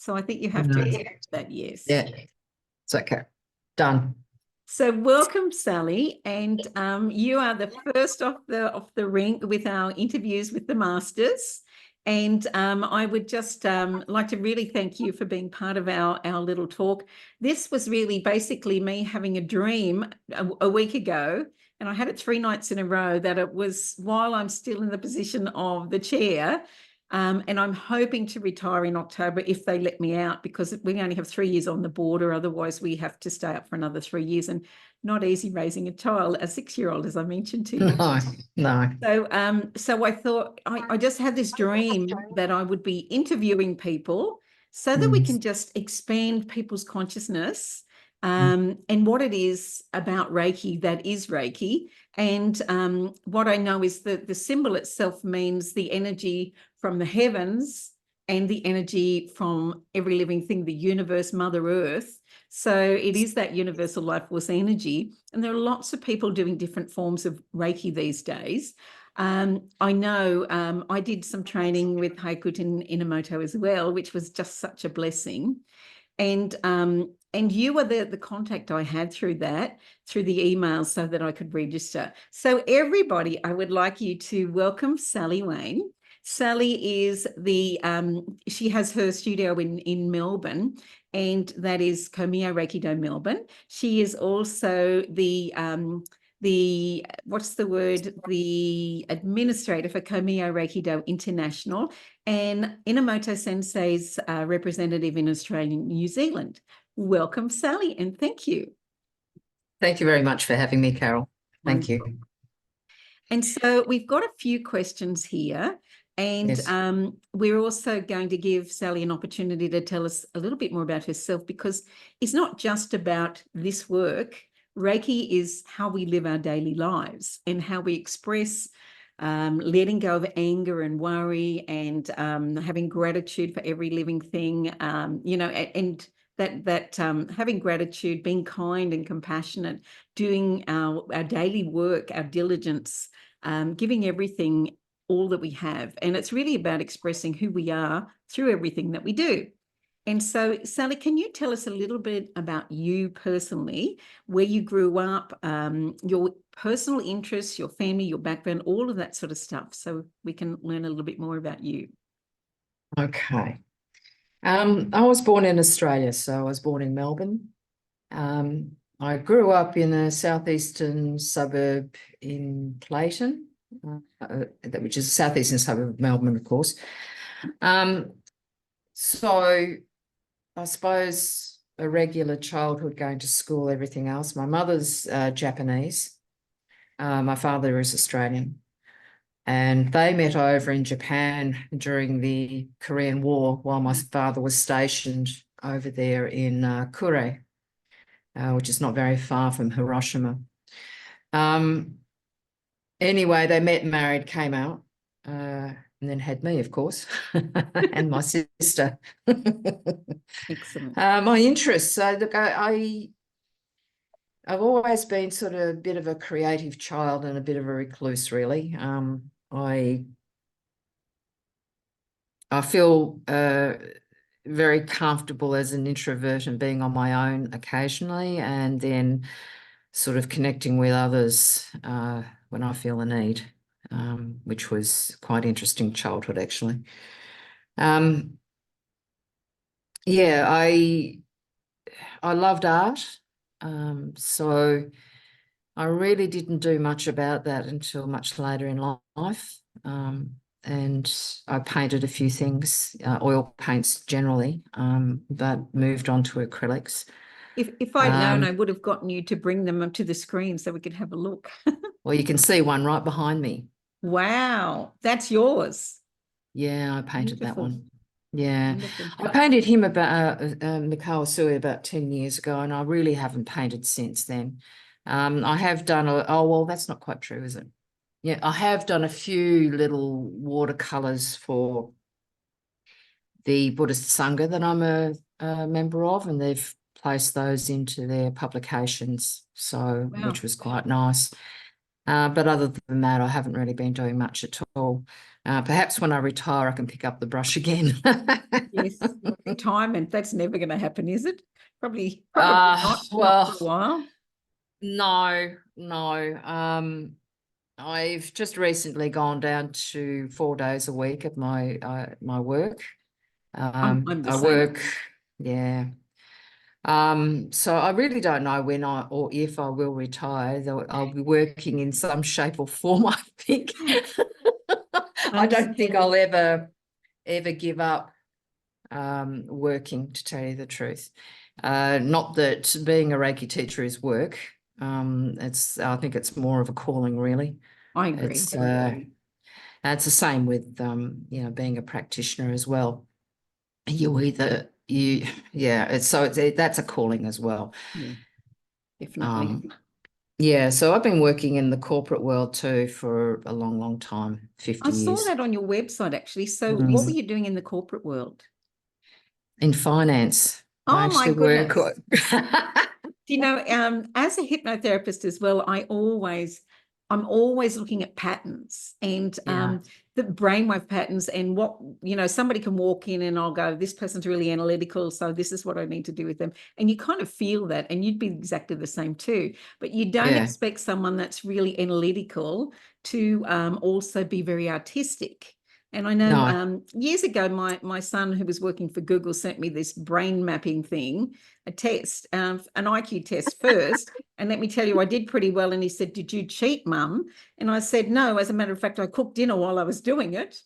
So I think you have to accept that, yes. Yeah, it's okay. Done. So welcome, Sally, and you are the first off the ring with our interviews with the Masters. And I would just like to really thank you for being part of our little talk. This was really basically me having a dream a week ago, and I had it 3 nights in a row, that it was while I'm still in the position of the chair. And I'm hoping to retire in October if they let me out, because we only have 3 years on the board, or otherwise we have to stay up for another 3 years, and not easy raising a child, a 6-year-old, as I mentioned to you. No. So I thought I just had this dream that I would be interviewing people so that we can just expand people's consciousness and what it is about Reiki that is Reiki. And what I know is that the symbol itself means the energy from the heavens and the energy from every living thing, the universe, Mother Earth. So it is that universal life force energy. And there are lots of people doing different forms of Reiki these days. I know I did some training with Hyakuten Inamoto as well, which was just such a blessing. And you were the contact I had through the emails so that I could register. So everybody, I would like you to welcome Sally Wain. Sally is she has her studio in Melbourne, and that is Komyo ReikiDo Melbourne. She is also the administrator for Komyo ReikiDo International, and Inamoto Sensei's representative in Australia and New Zealand. Welcome, Sally, and thank you. Thank you very much for having me, Carol. Thank you. And so we've got a few questions here. And yes. We're also going to give Sally an opportunity to tell us a little bit more about herself, because it's not just about this work. Reiki is how we live our daily lives and how we express letting go of anger and worry, and having gratitude for every living thing, and that having gratitude, being kind and compassionate, doing our daily work, our diligence, giving everything all that we have. And it's really about expressing who we are through everything that we do. And so, Sally, can you tell us a little bit about you personally, where you grew up, your personal interests, your family, your background, all of that sort of stuff, so we can learn a little bit more about you? Okay. I was born in Australia, so I was born in Melbourne. I grew up in a southeastern suburb in Clayton, which is a southeastern suburb of Melbourne, of course. So I suppose a regular childhood, going to school, everything else. My mother's Japanese. My father is Australian. And they met over in Japan during the Korean War while my father was stationed over there in Kure, which is not very far from Hiroshima. Anyway, they met, married, came out, and then had me, of course, and my sister. Excellent. My interests. So look, I've always been sort of a bit of a creative child and a bit of a recluse, really. I feel very comfortable as an introvert and being on my own occasionally, and then sort of connecting with others when I feel a need, which was quite interesting childhood, actually. Yeah, I loved art, so I really didn't do much about that until much later in life. And I painted a few things, oil paints generally, but moved on to acrylics. If I'd known, I would have gotten you to bring them up to the screen so we could have a look. Well, you can see one right behind me. Wow, that's yours. Yeah, I painted Beautiful. That one. Yeah. Wonderful. I painted him about Macrae Sui about 10 years ago, and I really haven't painted since then. I have done well, that's not quite true, is it? Yeah, I have done a few little watercolors for the Buddhist Sangha that I'm a member of, and they've placed those into their publications, so which was quite nice. But other than that, I haven't really been doing much at all. Perhaps when I retire, I can pick up the brush again. Yes, retirement, that's never going to happen, is it? Probably not for a Well, while. no. I've just recently gone down to 4 days a week at my work. I'm the I same. work, yeah. So I really don't know when or if I will retire, though I'll be working in some shape or form, I think. I don't think I'll ever give up working, to tell you the truth. Not that being a Reiki teacher is work. I think it's more of a calling, really. I agree. It's the same with being a practitioner as well. That's a calling as well. Yeah, definitely. So I've been working in the corporate world too for a long, long time, 50 I saw years. that on your website, actually. So what were you doing in the corporate world? In finance. I Oh my actually work. goodness. As a hypnotherapist as well, I'm always looking at patterns and the brainwave patterns, and what, somebody can walk in and I'll go, this person's really analytical, so this is what I need to do with them. And you kind of feel that, and you'd be exactly the same too. But you don't expect someone that's really analytical to also be very artistic. And I know years ago, my son, who was working for Google, sent me this brain mapping thing, a test, an IQ test first. And let me tell you, I did pretty well. And he said, did you cheat, Mum? And I said, no. As a matter of fact, I cooked dinner while I was doing it.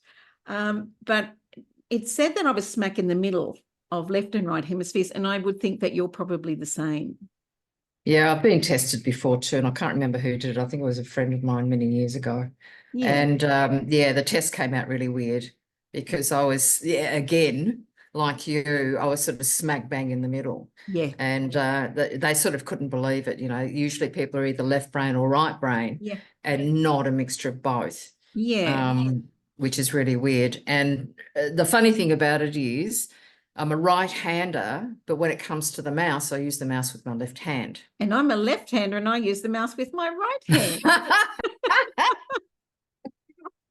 But it said that I was smack in the middle of left and right hemispheres. And I would think that you're probably the same. Yeah, I've been tested before too, and I can't remember who did it. I think it was a friend of mine many years ago. Yeah. And the test came out really weird because I was, again, like you, I was sort of smack bang in the middle. Yeah. And they sort of couldn't believe it. Usually people are either left brain or right brain, and not a mixture of both. Yeah. Which is really weird. And the funny thing about it is, I'm a right-hander, but when it comes to the mouse, I use the mouse with my left hand. And I'm a left-hander and I use the mouse with my right hand.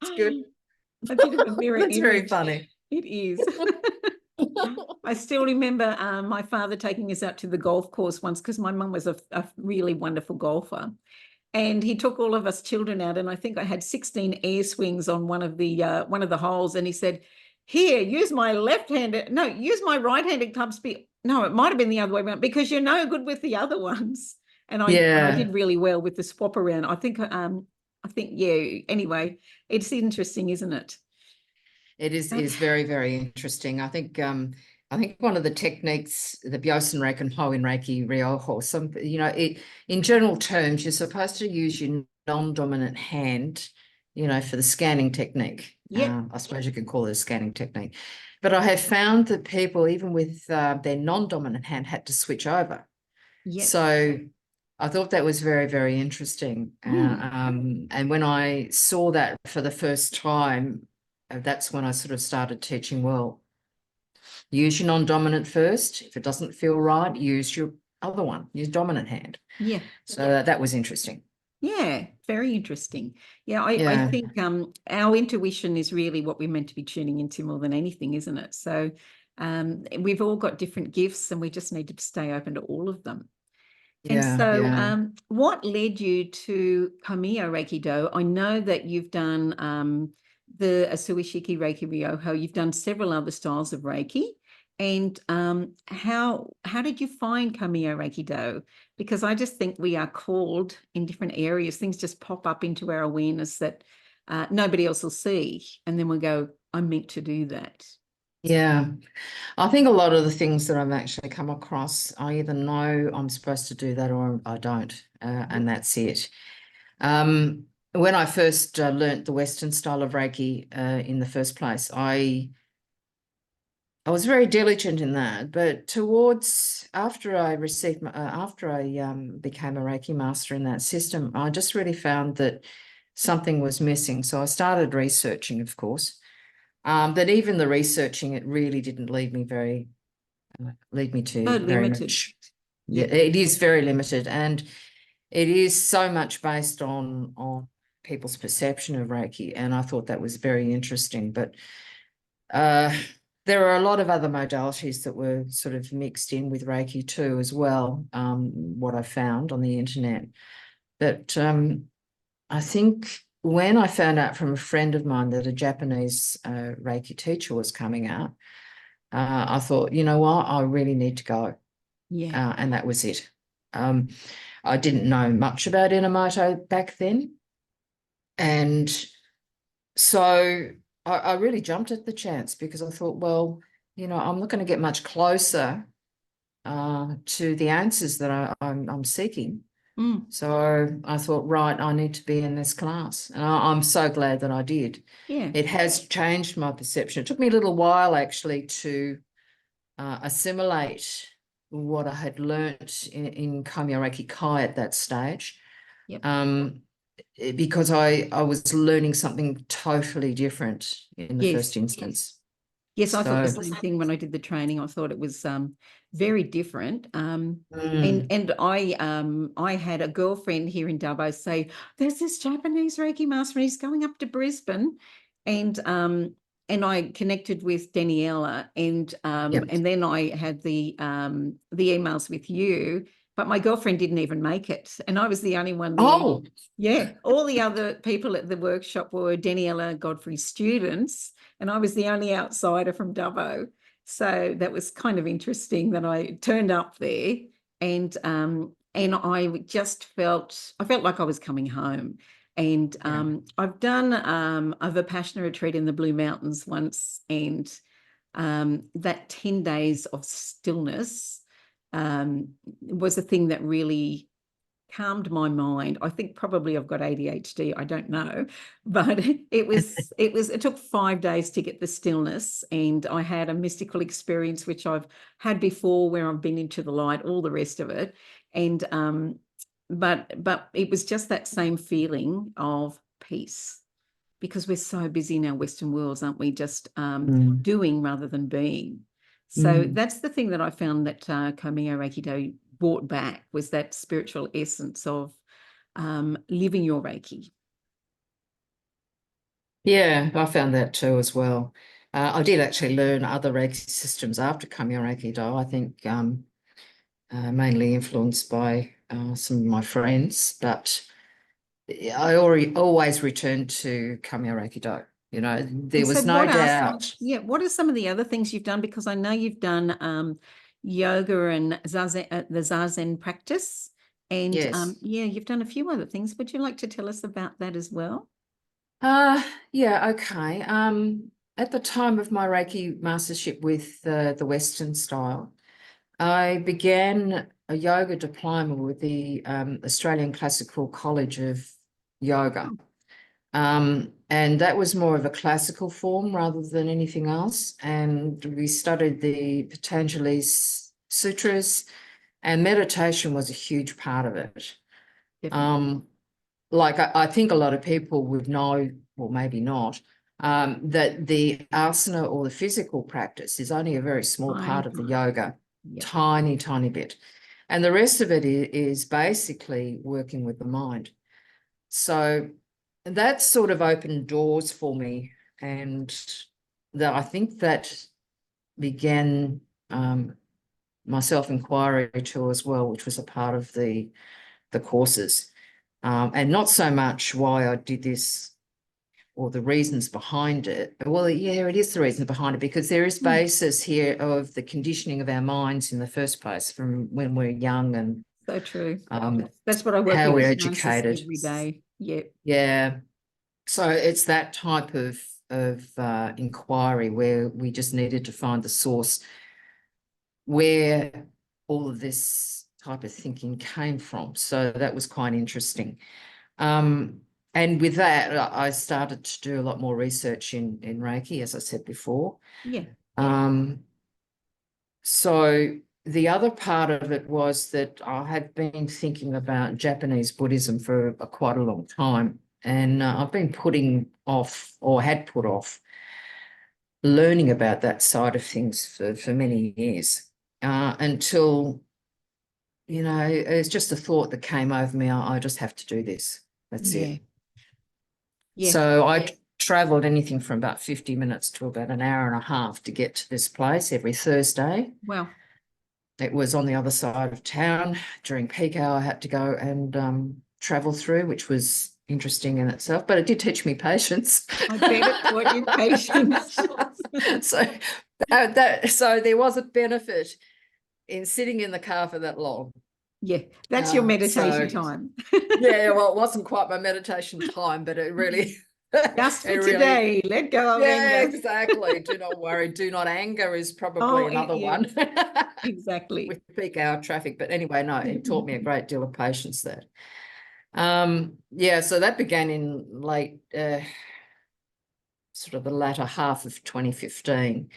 It's good. A bit of a mirror That's image. very funny. It is. I still remember my father taking us out to the golf course once, because my mum was a really wonderful golfer. And he took all of us children out, and I think I had 16 air swings on one of the holes. And he said, here, use my left-handed, no, use my right-handed club speed. No, it might have been the other way around, because you're no good with the other ones. And I did really well with the swap around. I think, anyway, it's interesting, isn't it? It is very, very interesting. I think one of the techniques, the Byosen Reiki and Hoin Reiki Ryoho, in general terms, you're supposed to use your non-dominant hand, for the scanning technique. Yeah. I suppose you could call it a scanning technique. But I have found that people, even with their non-dominant hand, had to switch over. Yeah. So I thought that was very, very interesting. And when I saw that for the first time, that's when I sort of started teaching, well, use your non-dominant first. If it doesn't feel right, use your other one, use dominant hand. Yeah. So that was interesting. Yeah, very interesting. Yeah, I think our intuition is really what we're meant to be tuning into more than anything, isn't it? So we've all got different gifts, and we just need to stay open to all of them. And so what led you to Komyo ReikiDo? I know that you've done the Asuishiki Reiki Ryoho. You've done several other styles of Reiki. And how did you find Komyo ReikiDo? Because I just think we are called in different areas. Things just pop up into our awareness that nobody else will see. And then we go, I'm meant to do that. Yeah. I think a lot of the things that I've actually come across, I either know I'm supposed to do that or I don't. And that's it. When I first learnt the Western style of Reiki in the first place, I was very diligent in that, but after I became a Reiki master in that system, I just really found that something was missing. So I started researching, of course, but even the researching, it really didn't lead me very much. Yeah, it is very limited, and it is so much based on people's perception of Reiki, and I thought that was very interesting. But there are a lot of other modalities that were sort of mixed in with Reiki too, as well, what I found on the internet. But I think when I found out from a friend of mine that a Japanese Reiki teacher was coming out, I thought, you know what, I really need to go. Yeah. And that was it. I didn't know much about Inamoto back then. And so I really jumped at the chance, because I thought, well, you know, I'm not going to get much closer to the answers that I'm seeking. Mm. So I thought, right, I need to be in this class. And I'm so glad that I did. Yeah. It has changed my perception. It took me a little while actually to assimilate what I had learnt in Komyo Reiki Kai at that stage. Yep. Because I was learning something totally different in the first Yes. instance. Yes, I thought the So same thing when I did the training. I thought it was very different. And I had a girlfriend here in Dubbo say, there's this Japanese Reiki master, and he's going up to Brisbane. And I connected with Daniela, and Yep. and then I had the emails with you, but my girlfriend didn't even make it, and I was the only one there. Oh, Yeah, all the other people at the workshop were Daniela Godfrey's students, and I was the only outsider from Dubbo. So that was kind of interesting that I turned up there, and I just felt like I was coming home. And I've done a Vipassana retreat in the Blue Mountains once, and that 10 days of stillness was a thing that really calmed my mind. I think probably I've got ADHD, I don't know, but it took 5 days to get the stillness, and I had a mystical experience which I've had before, where I've been into the light, all the rest of it. And but it was just that same feeling of peace, because we're so busy in our Western worlds, aren't we? Just doing rather than being. So that's the thing that I found that Komyo ReikiDo brought back, was that spiritual essence of living your Reiki. yeah, I found that too as well. I did actually learn other Reiki systems after Komyo ReikiDo, I think mainly influenced by some of my friends, but I always returned to Komyo ReikiDo. You know, there was no doubt. What are some of the other things you've done? Because I know you've done yoga and zazen, the Zazen practice, and Yes. you've done a few other things. Would you like to tell us about that as well? Yeah, okay. At the time of my Reiki mastership with the Western style, I began a yoga diploma with the Australian Classical College of Yoga. And that was more of a classical form rather than anything else. And we studied the Patanjali's sutras, and meditation was a huge part of it. Definitely. Like I think a lot of people would know, or maybe not, that the asana, or the physical practice, is only a very small part of the yoga, tiny, tiny bit. And the rest of it is basically working with the mind. So that sort of opened doors for me, and I think that began my self-inquiry too as well, which was a part of the courses. And not so much why I did this or the reasons behind it. Well, yeah, it is the reason behind it, because there is basis here of the conditioning of our minds in the first place from when we're young, and so true. That's what I work how with we're educated educated every day. Yeah. Yeah. So it's that type of inquiry where we just needed to find the source where all of this type of thinking came from. So that was quite interesting. And with that, I started to do a lot more research in Reiki, as I said before. Yeah. So the other part of it was that I had been thinking about Japanese Buddhism for quite a long time. And I've been putting off, or had put off, learning about that side of things for many years, until, you know, it's just a thought that came over me. I just have to do this. That's it. Yeah. So I travelled anything from about 50 minutes to about an hour and a half to get to this place every Thursday. Wow. It was on the other side of town. During peak hour, I had to go and travel through, which was interesting in itself, but it did teach me patience. I bet it taught you patience. So so there was a benefit in sitting in the car for that long. Yeah, that's your meditation So time. yeah, well, it wasn't quite my meditation time, but it really, Just for it really, today, let go of yeah, anger. exactly. Do not worry. Do not anger is probably Oh, another yeah, one exactly. with peak hour traffic. But anyway, no, it taught me a great deal of patience there. Yeah, so that began in late, sort of the latter half of 2015.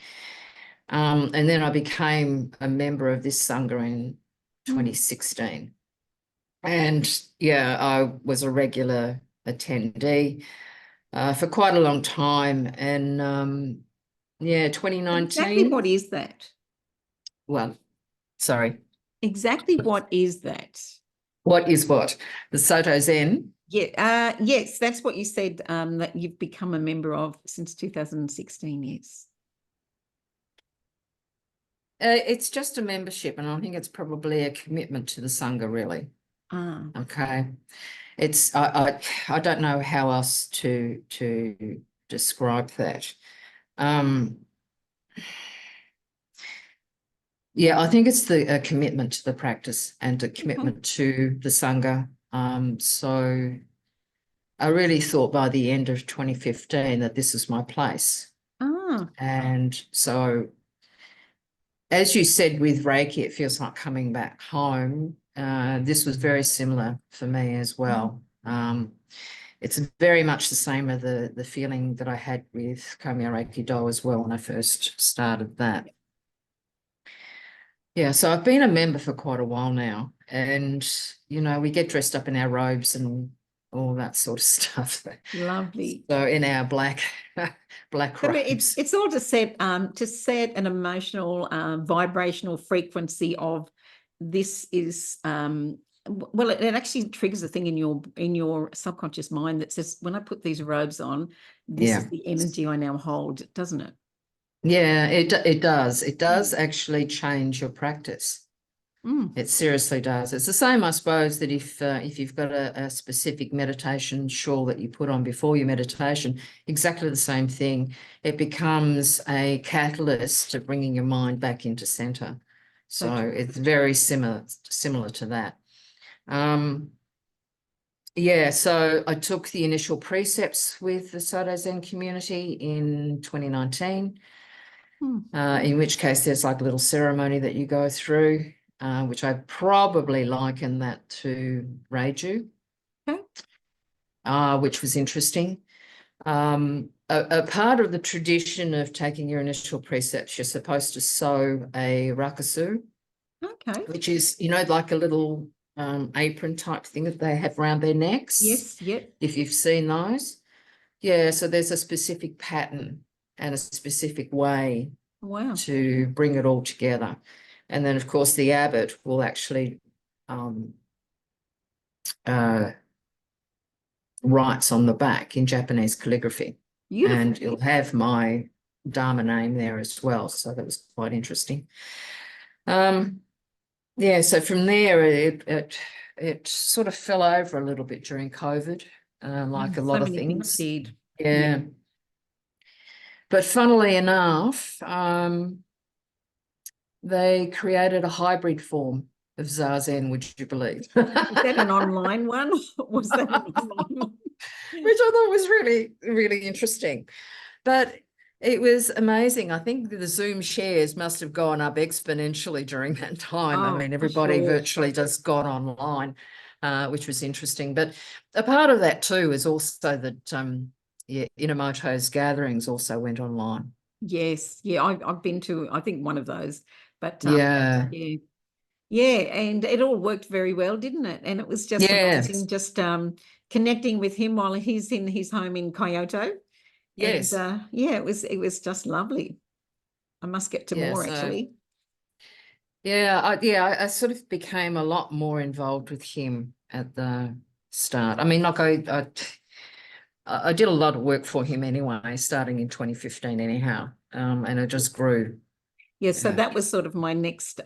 And then I became a member of this Sangha in 2016. And yeah, I was a regular attendee for quite a long time. And yeah, Exactly 2019. what is that? Well, sorry. Exactly what is that? What is what? The Soto Zen? Yeah, yes, that's what you said, that you've become a member of since 2016, yes. It's just a membership, and I think it's probably a commitment to the Sangha, really. Ah, Okay. It's I don't know how else to describe that. Um, yeah, I think it's a commitment to the practice and a okay. commitment to the Sangha. So I really thought by the end of 2015 that this is my place. Ah, And so, as you said with Reiki, it feels like coming back home. This was very similar for me as well. It's very much the same as the feeling that I had with Komyo ReikiDo as well when I first started that. Yeah, so I've been a member for quite a while now, and we get dressed up in our robes and all that sort of stuff. lovely. So in our black black So robes. it's all to set an emotional vibrational frequency of this is well, it actually triggers a thing in your subconscious mind that says, when I put these robes on, this Yeah. is the energy I now hold, doesn't it? Yeah, it does. It does Mm. actually change your practice. Mm. It seriously does. It's the same, I suppose, that if you've got a specific meditation shawl that you put on before your meditation, exactly the same thing. It becomes a catalyst to bringing your mind back into center. So So true. it's very similar to that. Yeah, so I took the initial precepts with the Soto Zen community in 2019. In which case there's like a little ceremony that you go through, which I probably liken that to Reiju, Okay. which was interesting. A part of the tradition of taking your initial precepts, you're supposed to sew a rakusu, Okay. which is, like a little apron type thing that they have around their necks, Yes. Yep. if you've seen those. Yeah, so there's a specific pattern and a specific way Wow. to bring it all together. And then, of course, the abbot will actually writes on the back in Japanese calligraphy. Beautiful. And you'll have my Dharma name there as well. So that was quite interesting. Yeah, so from there, it sort of fell over a little bit during COVID, like a So lot of many things things. did. Yeah. But funnily enough, they created a hybrid form of Zazen, would you believe? Was that an online one? Was that an online one? Which I thought was really, really interesting. But it was amazing. I think the Zoom shares must have gone up exponentially during that time. I Oh, mean, for everybody sure. virtually just got online, which was interesting. But a part of that too is also that yeah, Inamoto's gatherings also went online. Yes. Yeah, I've been to, I think, one of those. But Yeah. yeah. Yeah, and it all worked very well, didn't it? And it was just Yeah. amazing just connecting with him while he's in his home in Kyoto. And Yes. yeah, it was just lovely. I must get to Yeah. more So actually. yeah, I sort of became a lot more involved with him at the start. I mean, like I did a lot of work for him anyway, starting in 2015 anyhow, and it just grew. Yeah, so Yeah. that was sort of my next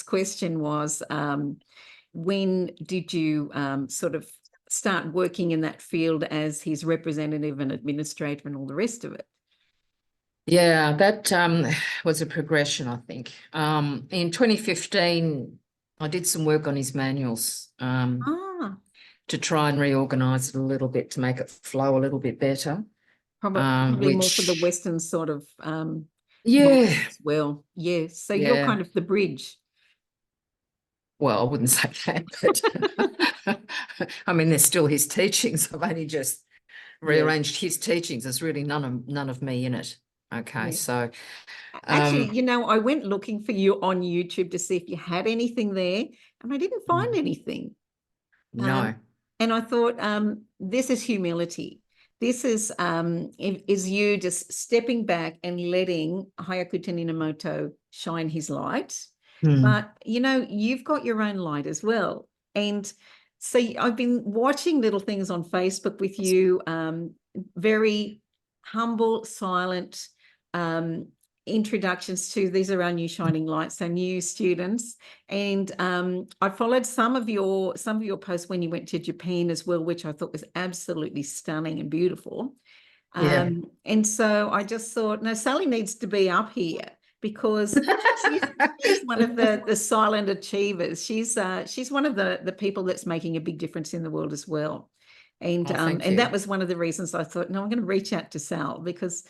question was, when did you sort of start working in that field as his representative and administrator and all the rest of it? Yeah, that was a progression, I think. In 2015, I did some work on his manuals Ah, to try and reorganize it a little bit to make it flow a little bit better. probably more for the Which, Western sort of yeah, model as well. Yeah, so you're yeah. kind of the bridge. Well, I wouldn't say that, but I mean, they're still his teachings. I've only just Yeah, rearranged his teachings. There's really none of me in it. Okay, yeah. so Actually, I went looking for you on YouTube to see if you had anything there, and I didn't find anything. no. And I thought, this is humility. This is you just stepping back and letting Hyakuten Inamoto shine his light. Hmm. But, you've got your own light as well. And so I've been watching little things on Facebook with you, very humble, silent, introductions to these are our new shining lights, so new students. And I followed some of your posts when you went to Japan as well, which I thought was absolutely stunning and beautiful. Yeah. And so I just thought, no, Sally needs to be up here because she's one of the silent achievers. She's one of the people that's making a big difference in the world as well. And Oh, thank and that you. was one of the reasons I thought, no, I'm going to reach out to Sal because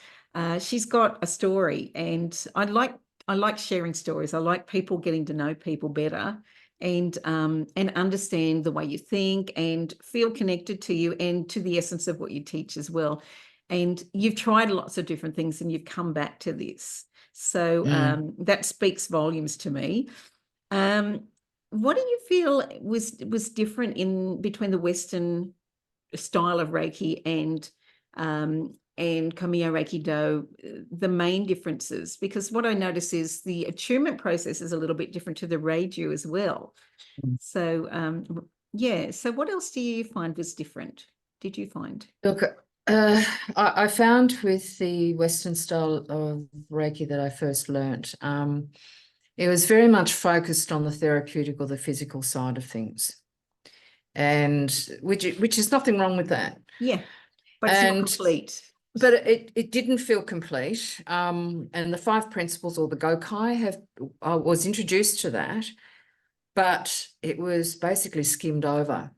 she's got a story, and I like sharing stories. I like people getting to know people better and understand the way you think and feel connected to you and to the essence of what you teach as well. And you've tried lots of different things and you've come back to this. So that speaks volumes to me. What do you feel was different in between the Western style of Reiki and Komyo ReikiDo, the main differences? Because what I notice is the attunement process is a little bit different to the Reiju as well. So yeah, so what else do you find was different? Did you find? Look, I found with the Western style of Reiki that I first learnt, it was very much focused on the therapeutic or the physical side of things, and which is nothing wrong with that. Yeah, but it's not complete. But it didn't feel complete. And the 5 principles or the Gokai I was introduced to that, but it was basically skimmed over.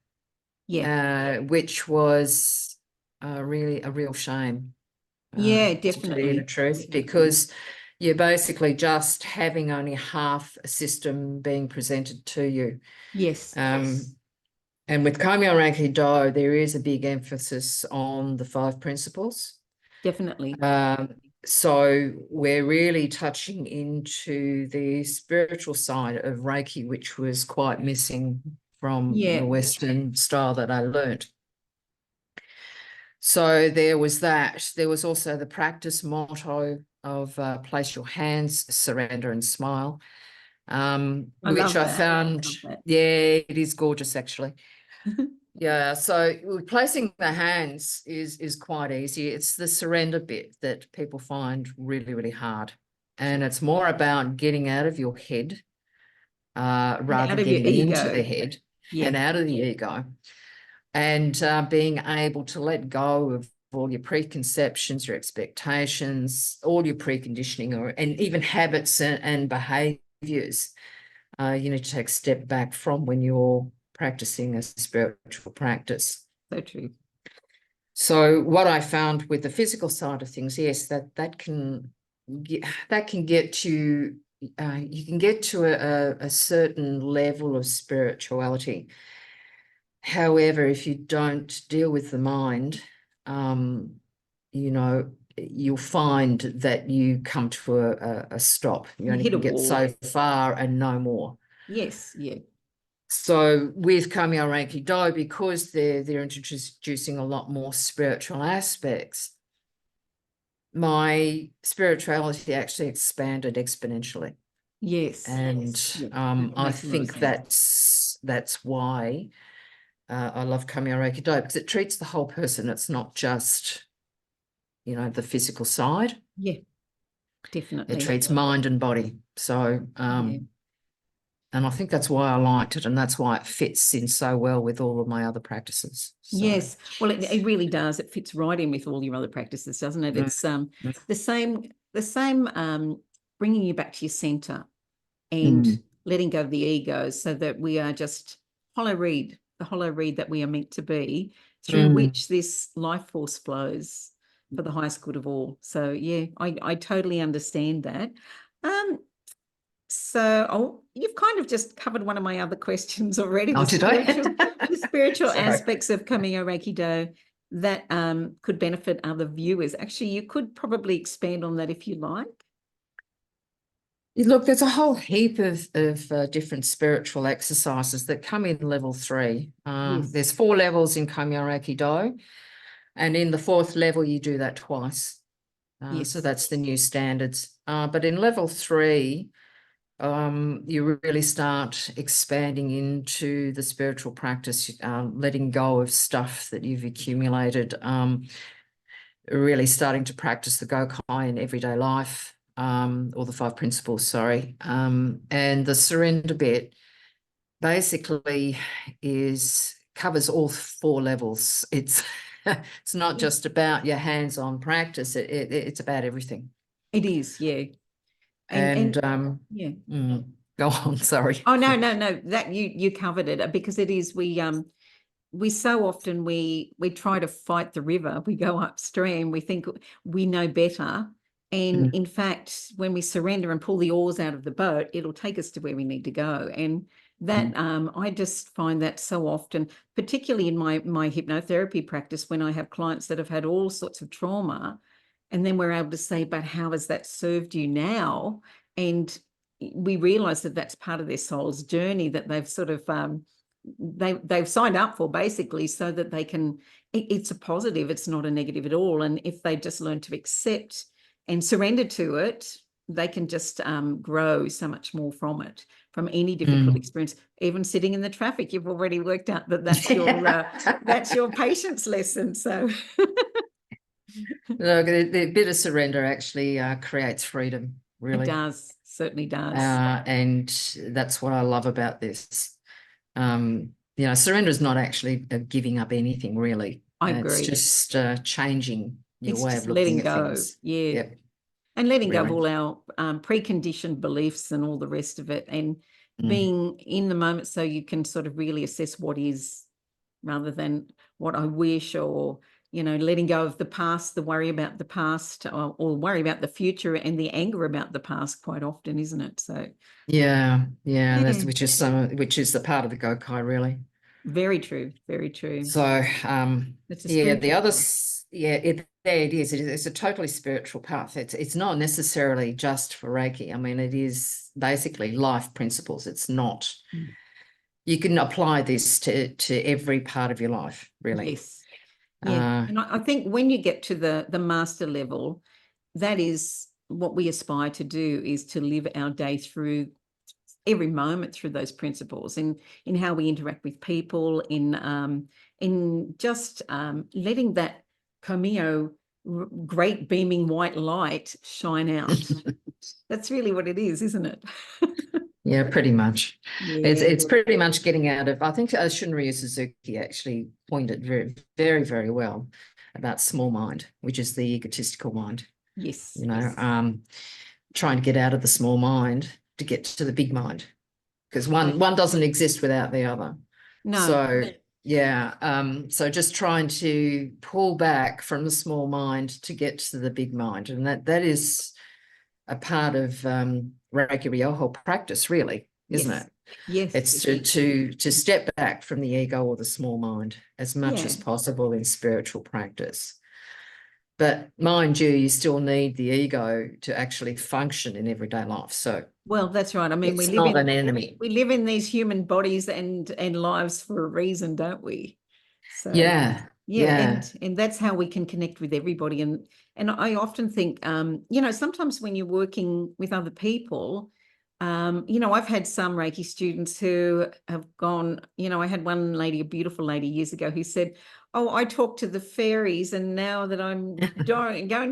Yeah. Which was really a real shame. Yeah, To tell you the definitely. truth, because you're basically just having only half a system being presented to you. Yes. And with Komyo ReikiDo, there is a big emphasis on the 5 principles. Definitely. So we're really touching into the spiritual side of Reiki, which was quite missing from the Western style that I learned. So there was that. There was also the practice motto of place your hands, surrender and smile, which I found, yeah, it is gorgeous actually. Yeah, so placing the hands is quite easy. It's the surrender bit that people find really, really hard. And it's more about getting out of your head rather than getting into the head and out of the ego. And being able to let go of all your preconceptions, your expectations, all your preconditioning, and even habits and behaviors. You need to take a step back from when you're practicing a spiritual practice. So true. So what I found with the physical side of things, yes, that can get you. You can get to a certain level of spirituality. However, if you don't deal with the mind, you'll find that you come to a stop. You only can get so far and no more. Yes, yeah. So with Komyo ReikiDo, because they're introducing a lot more spiritual aspects, my spirituality actually expanded exponentially. Yes. And I think that's why I love Komyo ReikiDo because it treats the whole person. It's not just, the physical side. Yeah, It definitely. treats mind and body. So, Yeah. and I think that's why I liked it, and that's why it fits in so well with all of my other practices. So, Yes, well, it really does. It fits right in with all your other practices, doesn't it? It's the same bringing you back to your center and letting go of the ego, so that we are just the hollow reed that we are meant to be, through which this life force flows for the highest good of all. So yeah, I totally understand that. So you've kind of just covered one of my other questions already. Oh, did I? The spiritual Sorry. aspects of Komyo ReikiDo that could benefit other viewers. Actually, you could probably expand on that if you like. Look, there's a whole heap of different spiritual exercises that come in level 3. Yes. There's 4 levels in Komyo ReikiDo, and in the 4th level, you do that twice. Yes. So that's the new standards. But in level 3, you really start expanding into the spiritual practice, letting go of stuff that you've accumulated, really starting to practice the Gokai in everyday life. Or the 5 principles, sorry. And the surrender bit basically covers all 4 levels. It's it's not just about your hands-on practice. It's about everything. It is, yeah. And yeah. Go on, sorry. Oh no, that you covered it, because it is, we so often we try to fight the river. We go upstream, we think we know better. And in fact, when we surrender and pull the oars out of the boat, it'll take us to where we need to go. And that I just find that so often, particularly in my hypnotherapy practice, when I have clients that have had all sorts of trauma, and then we're able to say, but how has that served you now? And we realize that that's part of their soul's journey that they've sort of they've signed up for, basically, so that they can, it's a positive, it's not a negative at all. And if they just learn to accept and surrender to it, they can just grow so much more from it, from any difficult experience. Even sitting in the traffic, you've already worked out that that's your patience lesson. So Look, the bit of surrender actually creates freedom, really. It does, certainly does. And that's what I love about this. Surrender is not actually giving up anything, really. I agree. It's just changing your way of looking at things. Yeah. Yep. And letting go of all our preconditioned beliefs and all the rest of it, and being in the moment, so you can sort of really assess what is, rather than what I wish, or letting go of the past, the worry about the past, or worry about the future, and the anger about the past, quite often, isn't it? So yeah. That's which is the part of the Gokai, really. Very true, very true. So the others, it is. It's a totally spiritual path. It's not necessarily just for Reiki. I mean, it is basically life principles. It's not. You can apply this to every part of your life, really. Yes. Yeah. And I think when you get to the master level, that is what we aspire to do, is to live our day through every moment through those principles, in how we interact with people, in just letting that Komyo great beaming white light shine out. That's really what it is, isn't it? Yeah, pretty much. Yeah. It's pretty much getting out of, I think Shunryu Suzuki actually pointed very, very, very well about small mind, which is the egotistical mind. Yes. Trying to get out of the small mind to get to the big mind, because one doesn't exist without the other. No. So so just trying to pull back from the small mind to get to the big mind, and that is a part of Reiki Ryoho practice, really, isn't it? Yes. It's to step back from the ego or the small mind as much as possible in spiritual practice. But mind you still need the ego to actually function in everyday life. So, well, that's right. I mean, it's not an enemy. We live in these human bodies and lives for a reason, don't we? So yeah. And that's how we can connect with everybody. And I often think, sometimes when you're working with other people, You know, I've had some Reiki students who have gone, you know, I had one lady, a beautiful lady years ago, who said, oh, I talk to the fairies, and now that I'm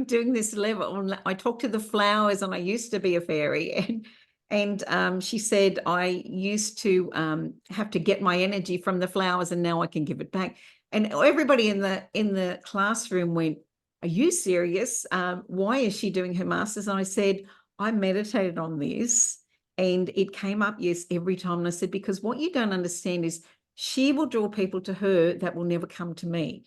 doing this level, I talk to the flowers, and I used to be a fairy. And she said, I used to have to get my energy from the flowers, and now I can give it back. And everybody in the classroom went, are you serious? Why is she doing her masters? And I said, I meditated on this, and it came up, yes, every time. And I said, because what you don't understand is she will draw people to her that will never come to me.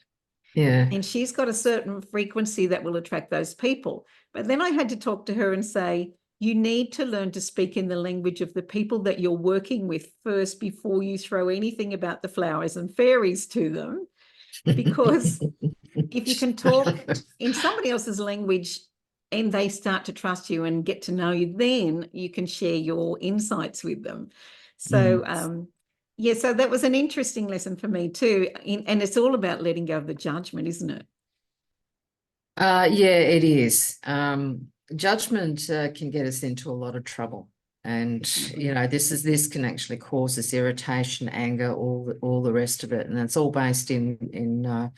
Yeah. And she's got a certain frequency that will attract those people. But then I had to talk to her and say, you need to learn to speak in the language of the people that you're working with first before you throw anything about the flowers and fairies to them. Because if you can talk in somebody else's language and they start to trust you and get to know you, then you can share your insights with them. So, yeah, so that was an interesting lesson for me too. And it's all about letting go of the judgment, isn't it? Yeah, it is. Judgment can get us into a lot of trouble. And, you know, this can actually cause us irritation, anger, all the rest of it. And it's all based in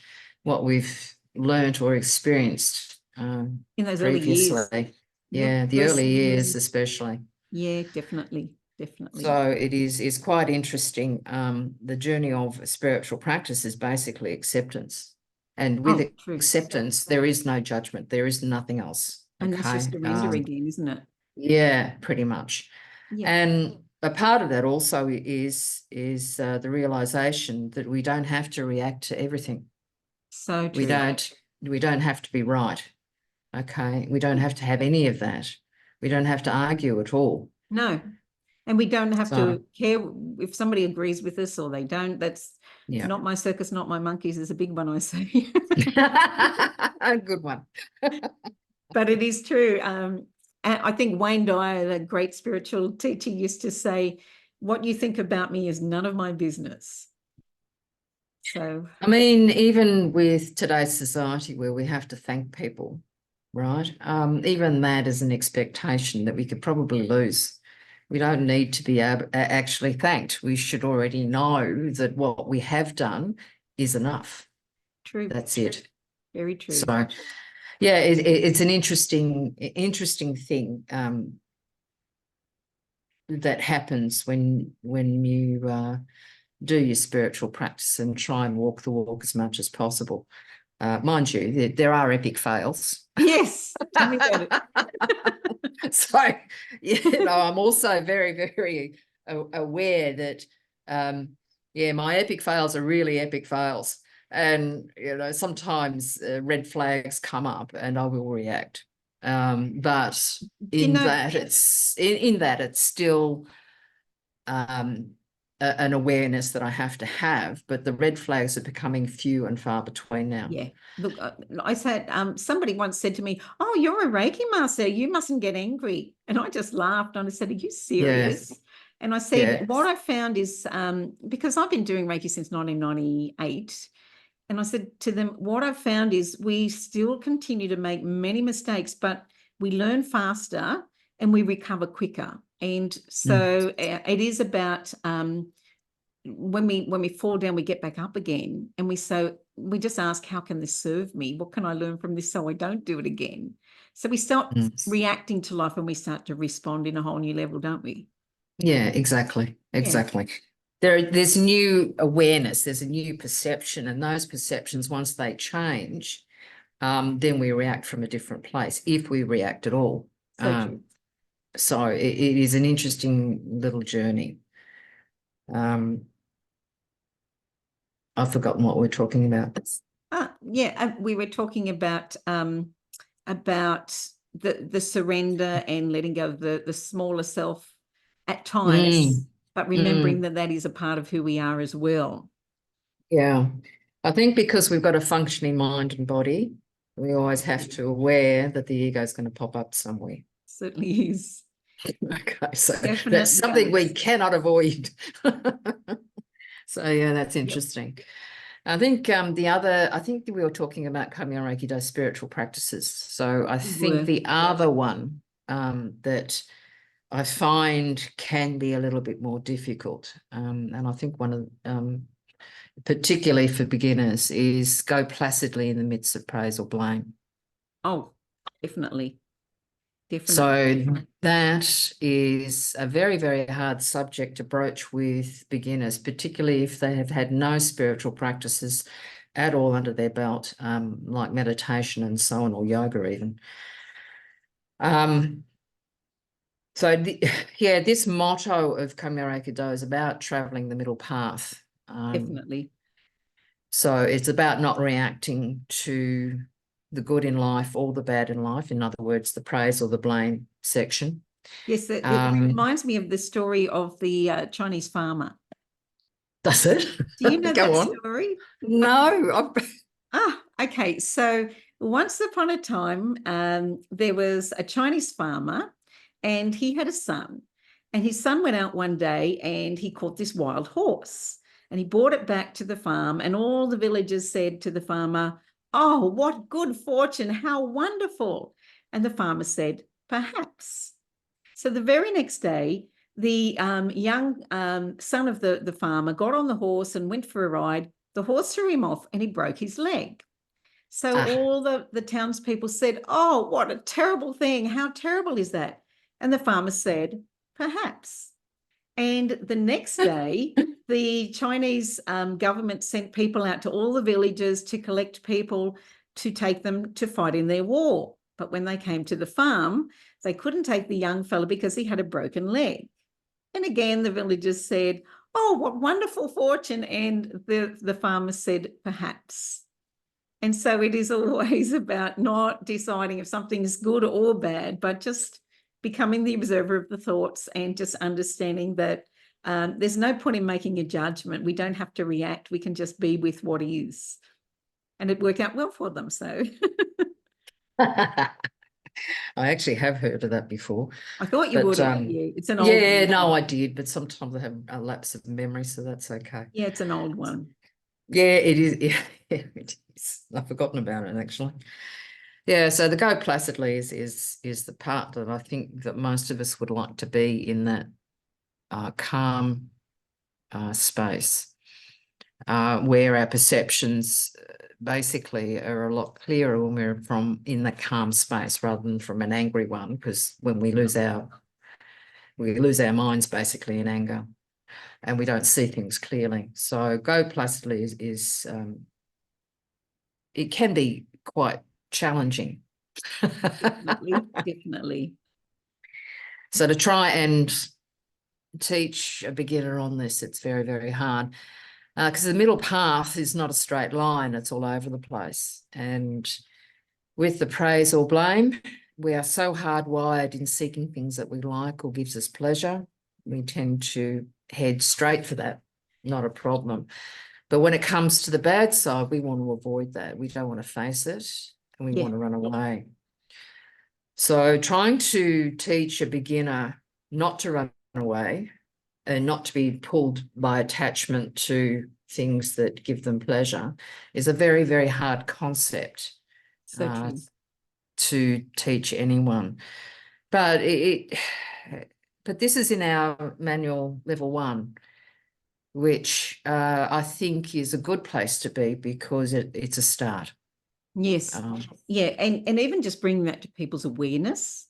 what we've learned or experienced In those early previously. years. Yeah, the early years especially. Yeah, definitely. Definitely. So it is quite interesting. The journey of spiritual practice is basically acceptance. And with acceptance, there is no judgment. There is nothing else. And that's just surrender again, isn't it? Yeah, pretty much. Yeah. And a part of that also is the realization that we don't have to react to everything. So true. We don't have to be right. Okay. We don't have to have any of that. We don't have to argue at all. No. And we don't have to care if somebody agrees with us or they don't. That's not my circus, not my monkeys is a big one, I say. A good one. But it is true. I think Wayne Dyer, the great spiritual teacher, used to say, what you think about me is none of my business. So, I mean, even with today's society where we have to thank people, right? Even that is an expectation that we could probably lose. We don't need to be actually thanked. We should already know that what we have done is enough. True. That's it. Very true. So, yeah, it's an interesting thing that happens when you do your spiritual practice and try and walk the walk as much as possible. Mind you, there are epic fails. Yes, tell me about it. So, you know, I'm also very, very aware that, my epic fails are really epic fails. And, you know, sometimes red flags come up and I will react. But in that it's still an awareness that I have to have, but the red flags are becoming few and far between now. Yeah. Look, I said, somebody once said to me, oh, you're a Reiki master, you mustn't get angry. And I just laughed and I said, are you serious? Yes. And I said, what I found is, because I've been doing Reiki since 1998, and I said to them, what I've found is we still continue to make many mistakes, but we learn faster and we recover quicker. And so it is about when we fall down, we get back up again. And we just ask, how can this serve me? What can I learn from this so I don't do it again? So we start reacting to life and we start to respond in a whole new level, don't we? Yeah, exactly. Exactly. Yeah. There's new awareness, there's a new perception, and those perceptions, once they change, then we react from a different place, if we react at all. So it is an interesting little journey. I've forgotten what we're talking about. We were talking about the surrender and letting go of the smaller self at times, but remembering that is a part of who we are as well. Yeah. I think because we've got a functioning mind and body, we always have to aware that the ego is going to pop up somewhere. Certainly is. Okay, so that's something we cannot avoid. So yeah, that's interesting. I think I think we were talking about Komyo ReikiDo spiritual practices. So I think the other one that I find can be a little bit more difficult. And I think one of, particularly for beginners, is go placidly in the midst of praise or blame. Oh, definitely. So that is a very, very hard subject to broach with beginners, particularly if they have had no spiritual practices at all under their belt, like meditation and so on, or yoga even. Yeah, this motto of Komyo ReikiDo is about traveling the middle path. Definitely. So it's about not reacting to the good in life or the bad in life. In other words, the praise or the blame section. Yes, it reminds me of the story of the Chinese farmer. That's it. Do you know Go that on. story? No. Okay. So once upon a time, there was a Chinese farmer and he had a son. And his son went out one day and he caught this wild horse and he brought it back to the farm. And all the villagers said to the farmer, "Oh, what good fortune! How wonderful!" And the farmer said, "Perhaps." So the very next day, the young son of the farmer got on the horse and went for a ride. The horse threw him off and he broke his leg. So all the townspeople said, "Oh, what a terrible thing. How terrible is that?" And the farmer said, "Perhaps." And the next day, the Chinese government sent people out to all the villages to collect people to take them to fight in their war. But when they came to the farm, they couldn't take the young fella because he had a broken leg. And again, the villagers said, "Oh, what wonderful fortune." And the farmer said, "Perhaps." And so it is always about not deciding if something is good or bad, but just becoming the observer of the thoughts and just understanding that there's no point in making a judgment. We don't have to react. We can just be with what is. And it worked out well for them. So I actually have heard of that before. I thought you would have. Yeah, it's an old Yeah, one. no, I did, but sometimes I have a lapse of memory, so that's okay. Yeah, it's an old one. Yeah, it is. Yeah, it is. I've forgotten about it actually. Yeah, so the go placidly is the part that I think that most of us would like to be in, that calm space where our perceptions basically are a lot clearer when we're from in the calm space rather than from an angry one, because when we lose our minds basically in anger and we don't see things clearly. So go placidly is it can be quite challenging. Definitely. So to try and teach a beginner on this, it's very, very hard because the middle path is not a straight line. It's all over the place. And with the praise or blame, we are so hardwired in seeking things that we like or gives us pleasure. We tend to head straight for that, not a problem. But when it comes to the bad side, we want to avoid that. We don't want to face it and we want to run away. So trying to teach a beginner not to run away and not to be pulled by attachment to things that give them pleasure is a very, very hard concept to teach anyone. But but this is in our manual level 1, which I think is a good place to be because it's a start. Yes. Yeah. And even just bringing that to people's awareness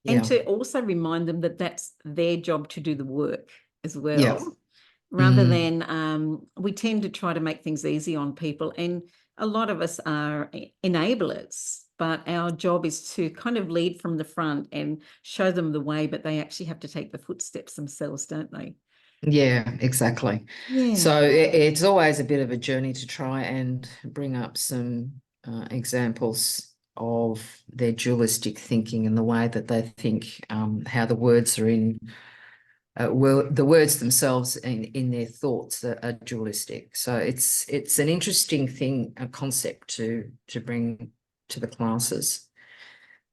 and to also remind them that that's their job to do the work as well, rather than we tend to try to make things easy on people. And a lot of us are enablers, but our job is to kind of lead from the front and show them the way, but they actually have to take the footsteps themselves, don't they? Yeah, exactly. Yeah. So it's always a bit of a journey to try and bring up some examples of their dualistic thinking and the way that they think, how the words are in, the words themselves in their thoughts are dualistic. So it's an interesting thing, a concept to bring to the classes,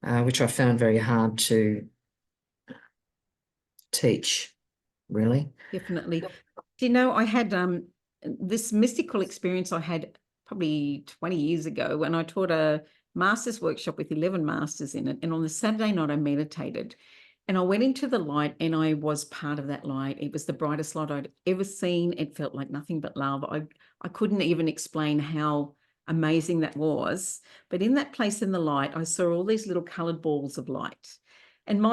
which I found very hard to teach, really. Definitely. Do you know, I had this mystical experience I had probably 20 years ago when I taught a master's workshop with 11 masters in it. And on the Saturday night, I meditated. And I went into the light and I was part of that light. It was the brightest light I'd ever seen. It felt like nothing but love. I couldn't even explain how amazing that was. But in that place in the light, I saw all these little colored balls of light. And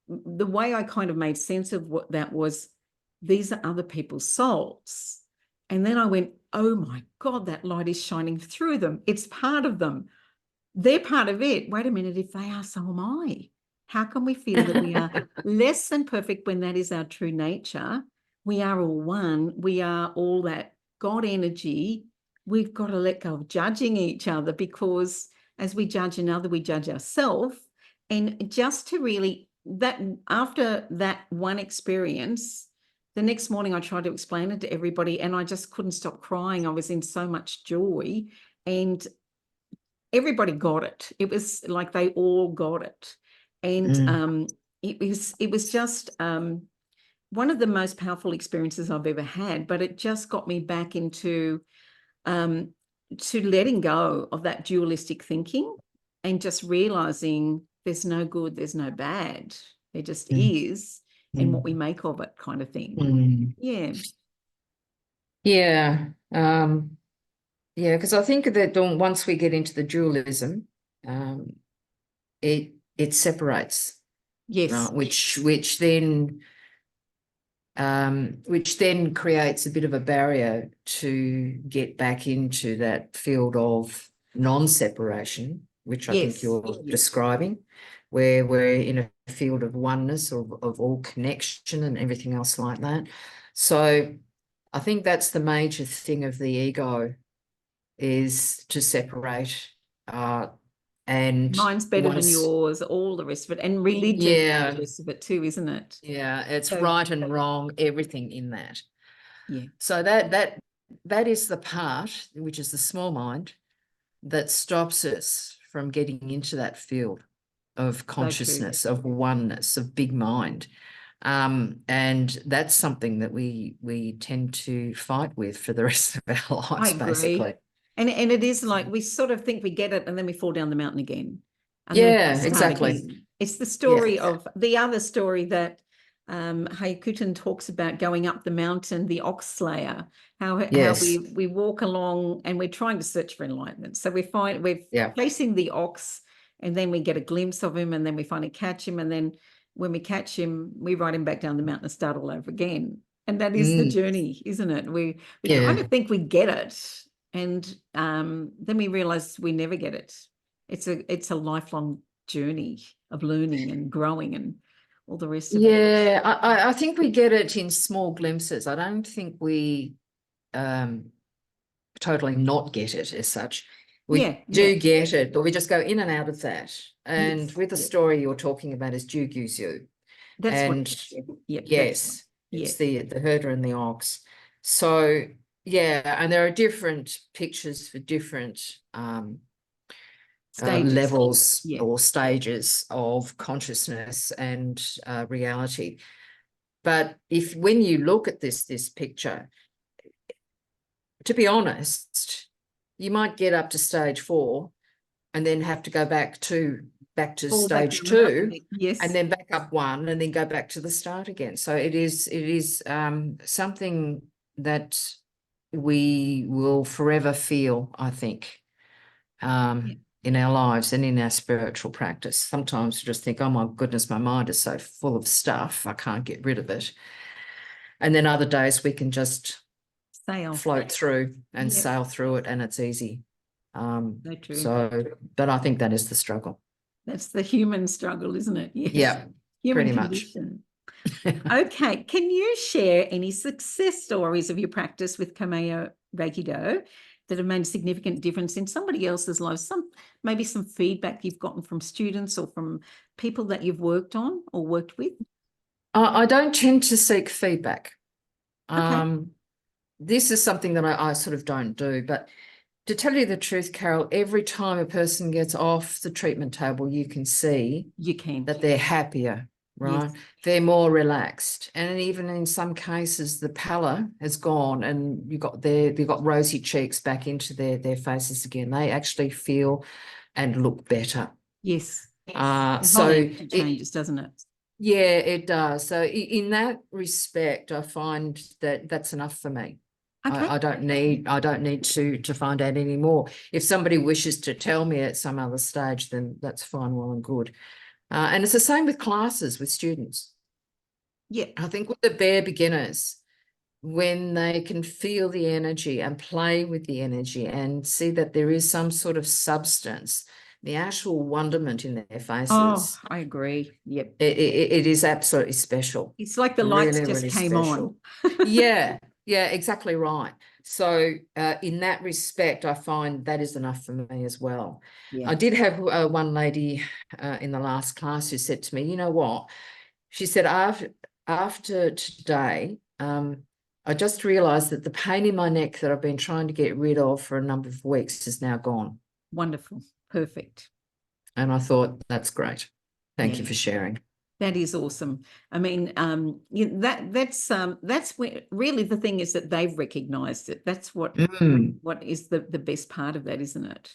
the way I kind of made sense of what that was, these are other people's souls. And then I went, oh my God, that light is shining through them. It's part of them. They're part of it. Wait a minute, if they are, so am I. How can we feel that we are less than perfect when that is our true nature? We are all one. We are all that God energy. We've got to let go of judging each other, because as we judge another, we judge ourselves. And just to really, that after that one experience, the next morning I tried to explain it to everybody and I just couldn't stop crying. I was in so much joy and everybody got it. It was like they all got it. And it was just one of the most powerful experiences I've ever had, but it just got me back into to letting go of that dualistic thinking and just realizing there's no good, there's no bad. There just is, and what we make of it, kind of thing. Yeah. Yeah. Yeah, because I think that once we get into the dualism, it separates. Yes. Right, which then creates a bit of a barrier to get back into that field of non-separation, which I think you're describing, where we're in a field of oneness, of all connection and everything else like that. So I think that's the major thing of the ego, is to separate. And mine's better than yours, all the rest of it, and religion, all the rest of it too, isn't it? Yeah, it's right and wrong, everything in that. Yeah. So that is the part, which is the small mind, that stops us from getting into that field of consciousness, of oneness, of big mind. And that's something that we tend to fight with for the rest of our lives, basically. And it is like we sort of think we get it and then we fall down the mountain again. And yeah, exactly. Again. It's the story of the other story that Hyakuten talks about, going up the mountain, the ox slayer, how we walk along and we're trying to search for enlightenment. So we're facing the ox and then we get a glimpse of him and then we finally catch him. And then when we catch him, we ride him back down the mountain and start all over again. And that is the journey, isn't it? We kind of think we get it. And then we realize we never get it. It's a lifelong journey of learning and growing and all the rest of it. Yeah, I think we get it in small glimpses. I don't think we totally not get it as such. We do get it, but we just go in and out of that. And with the story you're talking about is Jugusyu. That's it's the herder and the ox. So and there are different pictures for different levels or stages of consciousness and reality. But when you look at this picture, to be honest, you might get up to stage 4 and then have to go back to stage 2 and then back up 1 and then go back to the start again. So it is something that we will forever feel, I think, in our lives and in our spiritual practice. Sometimes we just think, oh my goodness, my mind is so full of stuff, I can't get rid of it. And then other days we can just float through and sail through it, and it's easy. But I think that is the struggle. That's the human struggle, isn't it? Yes. Yeah, human condition. Okay, can you share any success stories of your practice with Komyo ReikiDo that have made a significant difference in somebody else's life? Maybe some feedback you've gotten from students or from people that you've worked on or worked with? I don't tend to seek feedback. This is something that I sort of don't do, but to tell you the truth, Carol, every time a person gets off the treatment table, you can see that they're happier, right? Yes. They're more relaxed. And even in some cases, the pallor has gone and you've got rosy cheeks back into their faces again. They actually feel and look better. Yes. So it changes, doesn't it? Yeah, it does. So in that respect, I find that that's enough for me. Okay. I don't need to find out any more. If somebody wishes to tell me at some other stage, then that's fine, well and good. And it's the same with classes with students. Yeah. I think with the bare beginners, when they can feel the energy and play with the energy and see that there is some sort of substance, the actual wonderment in their Oh, faces, I agree. Yep. it is absolutely special. It's like the lights Really, just really came special. on. Yeah, yeah, exactly right. So in that respect, I find that is enough for me as well. Yeah. I did have one lady in the last class who said to me, you know what? She said, after today, I just realized that the pain in my neck that I've been trying to get rid of for a number of weeks is now gone. Wonderful. Perfect. And I thought, that's great. Thank you Yeah. for sharing. That is awesome. I mean, that's where really the thing is that they've recognized it. That's what is the best part of that, isn't it?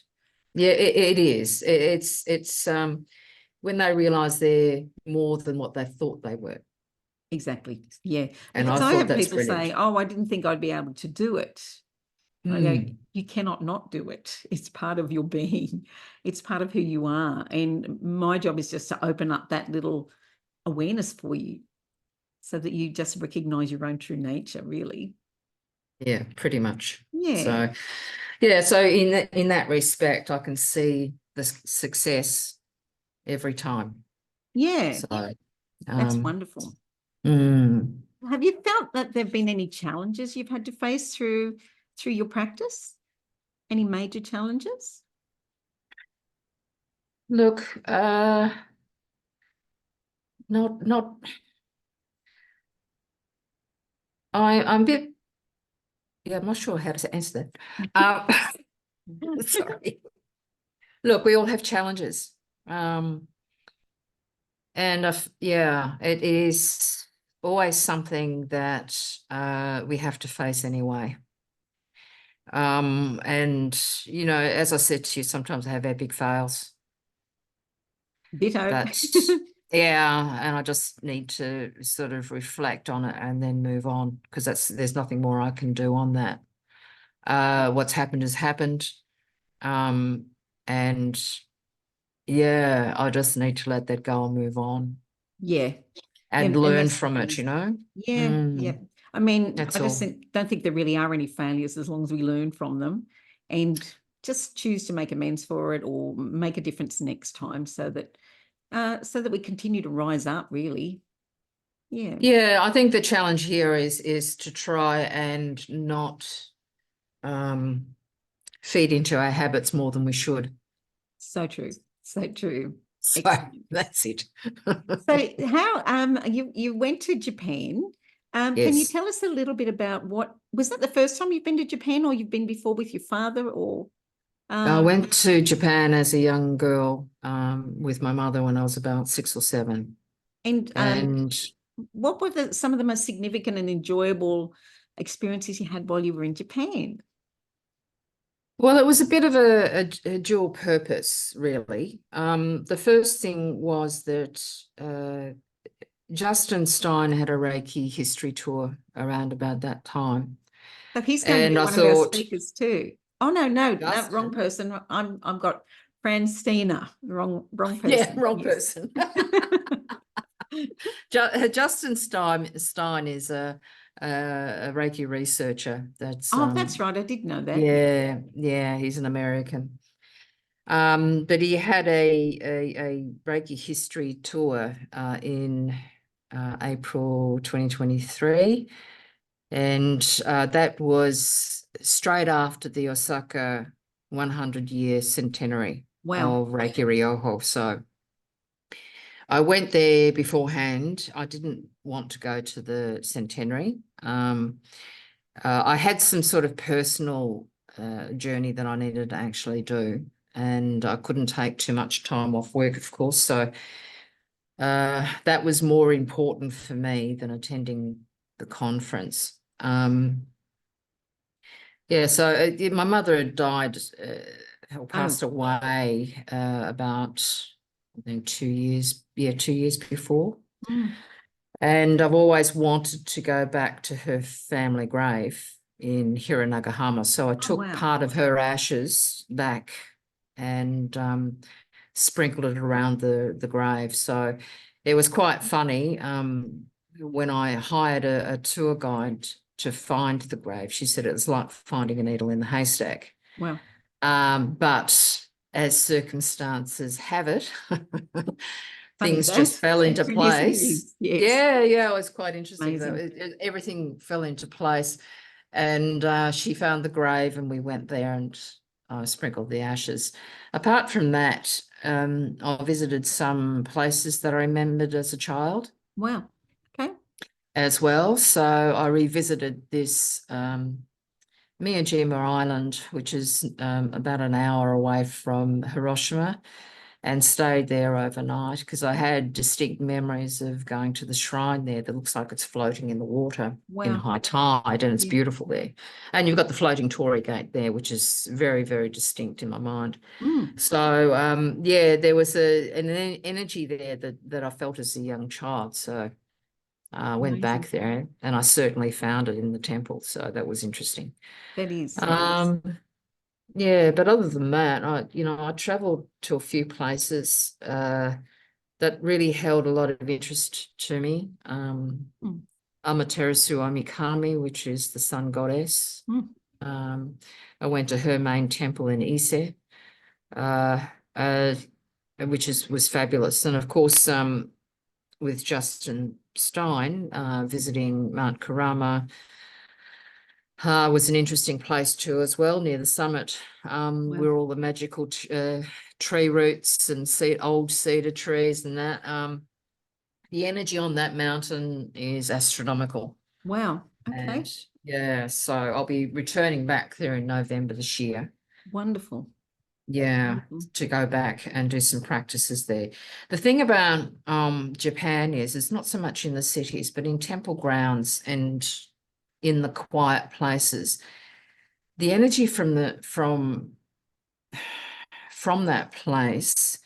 Yeah, it is. It's when they realize they're more than what they thought they were. Exactly. Yeah. And Because I I thought have that's people say, brilliant. "Oh, I didn't think I'd be able to do it." And I go, "You cannot not do it. It's part of your being. It's part of who you are." And my job is just to open up that little awareness for you so that you just recognize your own true nature, really. Yeah, pretty much. Yeah. So yeah, so in that respect, I can see the success every time. Yeah. So That's um wonderful. mm, Have you felt that there have been any challenges you've had to face through your practice? Any major challenges? look, not I'm a bit, yeah, I'm not sure how to answer that. Sorry. Look, we all have challenges. And yeah, it is always something that we have to face anyway. And you know, as I said to you, sometimes I have epic fails. Ditto. But yeah, and I just need to sort of reflect on it and then move on because there's nothing more I can do on that. What's happened has happened. Um, and yeah, I just need to let that go and move on Yeah. and And learn that's the from thing. it, you know? Yeah, yeah. I mean, That's I just all. don't think there really are any failures as long as we learn from them and just choose to make amends for it or make a difference next time so that we continue to rise up, really. Yeah. Yeah, I think the challenge here is to try and not um, feed into our habits more than we should. So true. So true. So Excellent. that's it. So how you went to Japan. Can you Yes. tell us a little bit about what was that the first time you've been to Japan or you've been before with your father or I um went to Japan as a young girl with my mother when I was about 6 or 7. and And what were some of the most significant and enjoyable experiences you had while you were in Japan? well, it was a bit of a dual purpose, really. The first thing was that Justin Stein had a Reiki history tour around about that time. So he's going to And be I one of our thought, speakers too. Oh no, wrong Justin, person. I've got Francina, wrong yeah, person. wrong Yes. person. Justin Stein is a Reiki researcher. That's Oh, that's right. I did know that. Yeah. yeah, he's an American. But he had a Reiki history tour in April 2023, and that was straight after the Osaka 100-year centenary Wow. of Reiki Ryoho. So I went there beforehand. I didn't want to go to the centenary. I had some sort of personal journey that I needed to actually do, and I couldn't take too much time off work, of course. So that was more important for me than attending the conference. Yeah, so my mother had died, or Oh, passed away about, I think 2 years, 2 years before. Mm. And I've always wanted to go back to her family grave in Hiranagahama. So I Oh, took wow. part of her ashes back and sprinkled it around the grave. So it was quite funny. When I hired a tour guide to find the grave, she said it was like finding a needle in the haystack. Wow. But as circumstances have it, Funny things just that. fell into Yes, it place. is. Yes. Yeah, yeah, it was quite interesting. Though. Amazing. Everything fell into place. And she found the grave, and we went there and sprinkled the ashes. Apart from that, I visited some places that I remembered as a child Wow. Okay. as well. So I revisited this Miyajima Island, which is about an hour away from Hiroshima, and stayed there overnight because I had distinct memories of going to the shrine there that looks like it's floating in the water in Wow. high tide, and it's Yeah. beautiful there. And you've got the floating Torii Gate there, which is very, very distinct in my mind. Mm. So yeah, there was an energy there that I felt as a young child. So I went Amazing. back there, and I certainly found it in the temple. So that was interesting. That is. That is. Um, yeah, but other than that, I traveled to a few places that really held a lot of interest to me. Mm. Amaterasu Omikami, which is the sun goddess. Mm. I went to her main temple in Ise, uh, uh, which was fabulous. And of course, with Justin Stein, visiting Mount Karama, was an interesting place too as well, near the summit, Wow. where all the magical tree roots and old cedar trees and that. The energy on that mountain is astronomical. Wow. Okay. And yeah, so I'll be returning back there in November this year. Wonderful. Yeah, Wonderful. to go back and do some practices there. The thing about Japan is it's not so much in the cities, but in temple grounds and in the quiet places. The energy from that place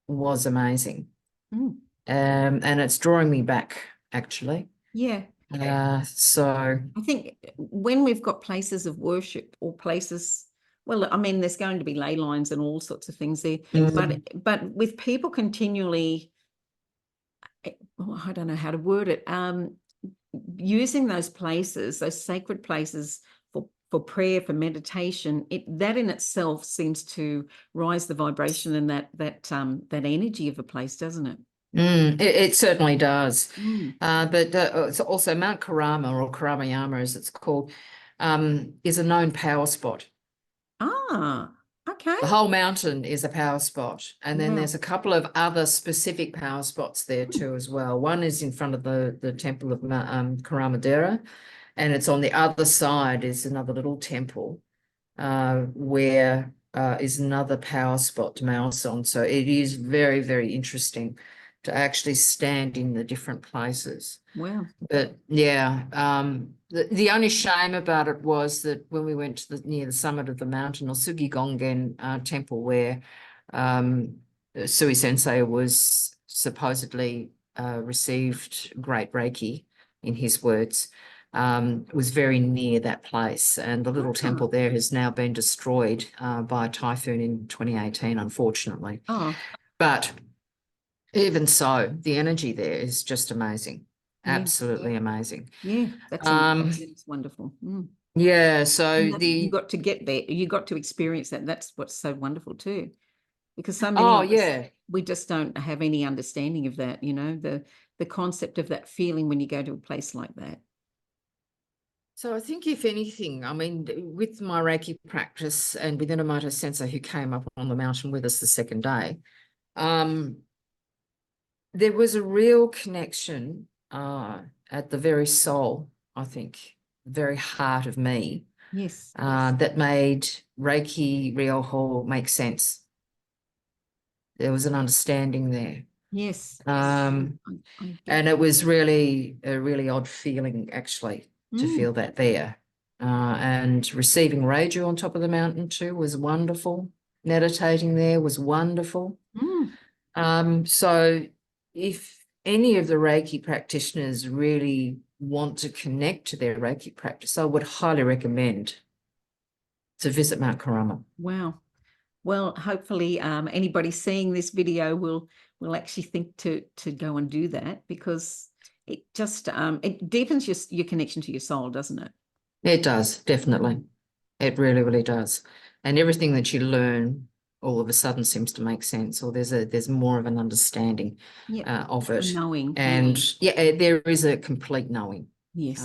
was amazing. Mm. And it's drawing me back actually. Yeah. So I think when we've got places of worship or places, well, I mean, there's going to be ley lines and all sorts of things there, but with people continually, I don't know how to word it, using those places, those sacred places for prayer, for meditation, that in itself seems to rise the vibration and that energy of a place, doesn't it? It certainly does. Mm. But it's also Mount Karama, or Karamayama as it's called, is a known power spot. Ah, okay. The whole mountain is a power spot. And then Wow. there's a couple of other specific power spots there too as well. One is in front of the temple of Karamadera, and it's on the other side is another little temple where is another power spot to Maoson. So it is very, very interesting to actually stand in the different places. Wow. But yeah, the only shame about it was that when we went to near the summit of the mountain, or Sugi Gongen temple, where Sui Sensei was supposedly received great Reiki, in his words, was very near that place. And the little temple there has now been destroyed by a typhoon in 2018, unfortunately. Oh, But even so, the energy there is just amazing. yeah. Absolutely amazing. Yeah, that's wonderful. Mm. Yeah, so You got to get there. You got to experience that. That's what's so wonderful too, because so many oh of us, yeah. we just don't have any understanding of that. The concept of that feeling when you go to a place like that. So I think if anything, I mean, with my Reiki practice and with Inamoto Sensei, who came up on the mountain with us the second day, there was a real connection at the very soul, I think, the very heart of me, Yes. that made Reiki Ryoho make sense. There was an understanding there. Yes. And it was really a really odd feeling, actually, to feel that there. And receiving Reiju on top of the mountain too was wonderful. Meditating there was wonderful. Mm. So if any of the Reiki practitioners really want to connect to their Reiki practice, I would highly recommend to visit Mount Karama. Wow. Well, hopefully anybody seeing this video will actually think to go and do that, because it just it deepens your connection to your soul, doesn't it? It does, definitely. It really, really does. And everything that you learn all of a sudden seems to make sense, or there's more of an understanding of it. Knowing. And there is a complete knowing. Yes.